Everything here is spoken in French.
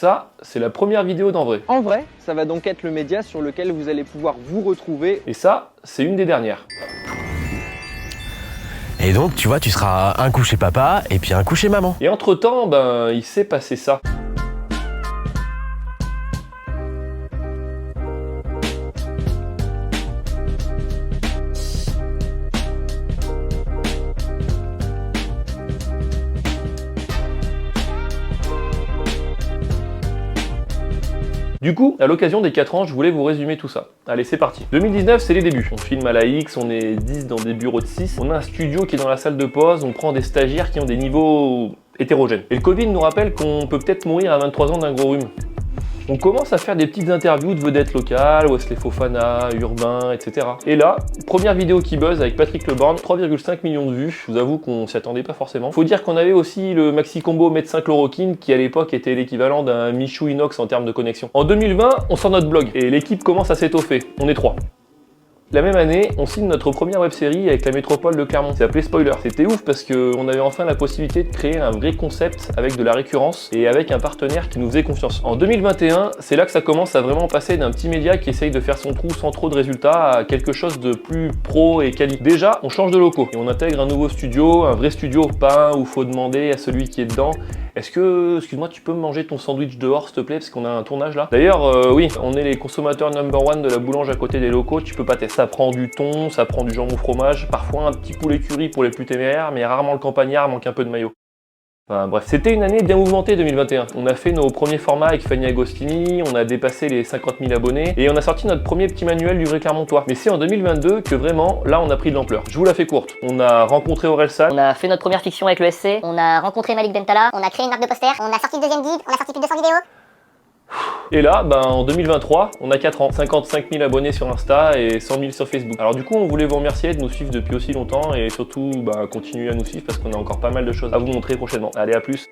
Ça, c'est la première vidéo d'En Vrai. En Vrai, ça va donc être le média sur lequel vous allez pouvoir vous retrouver. Et ça, c'est une des dernières. Et donc, tu vois, tu seras un coup chez papa et puis un coup chez maman. Et entre-temps, il s'est passé ça. Du coup, à l'occasion des 4 ans, je voulais vous résumer tout ça. Allez, c'est parti. 2019, c'est les débuts. On filme à la X, on est 10 dans des bureaux de 6. On a un studio qui est dans la salle de pause, on prend des stagiaires qui ont des niveaux hétérogènes. Et le Covid nous rappelle qu'on peut peut-être mourir à 23 ans d'un gros rhume. On commence à faire des petites interviews de vedettes locales, Wesley Fofana, Urbain, etc. Et là, première vidéo qui buzz avec Patrick Leborgne, 3,5 millions de vues. Je vous avoue qu'on s'y attendait pas forcément. Faut dire qu'on avait aussi le maxi combo médecin chloroquine qui à l'époque était l'équivalent d'un Michou Inox en termes de connexion. En 2020, on sort notre blog et l'équipe commence à s'étoffer. On est 3. La même année, on signe notre première web-série avec la métropole de Clermont. C'est appelé Spoiler. C'était ouf parce qu'on avait enfin la possibilité de créer un vrai concept avec de la récurrence et avec un partenaire qui nous faisait confiance. En 2021, c'est là que ça commence à vraiment passer d'un petit média qui essaye de faire son trou sans trop de résultats à quelque chose de plus pro et quali. Déjà, on change de locaux et on intègre un nouveau studio, un vrai studio, pas un où faut demander à celui qui est dedans: est-ce que, excuse-moi, tu peux me manger ton sandwich dehors s'il te plaît parce qu'on a un tournage là. D'ailleurs, oui, on est les consommateurs number one de la boulange à côté des locaux, tu peux pas tester. Ça prend du thon, ça prend du jambon fromage, parfois un petit poulet curry pour les plus téméraires, mais rarement le campagnard, manque un peu de maillot. Enfin bref, c'était une année bien mouvementée 2021. On a fait nos premiers formats avec Fanny Agostini, on a dépassé les 50 000 abonnés et on a sorti notre premier petit manuel du vrai Clermontois. Mais c'est en 2022 que vraiment, là on a pris de l'ampleur. Je vous la fais courte. On a rencontré Orelsan. On a fait notre première fiction avec le SC. On a rencontré Malik Bentala. On a créé une marque de posters. On a sorti le deuxième guide. On a sorti plus de 200 vidéos. Et là, en 2023, on a 4 ans, 55 000 abonnés sur Insta et 100 000 sur Facebook. Alors du coup, on voulait vous remercier de nous suivre depuis aussi longtemps et surtout, continuer à nous suivre parce qu'on a encore pas mal de choses à vous montrer prochainement. Allez, à plus.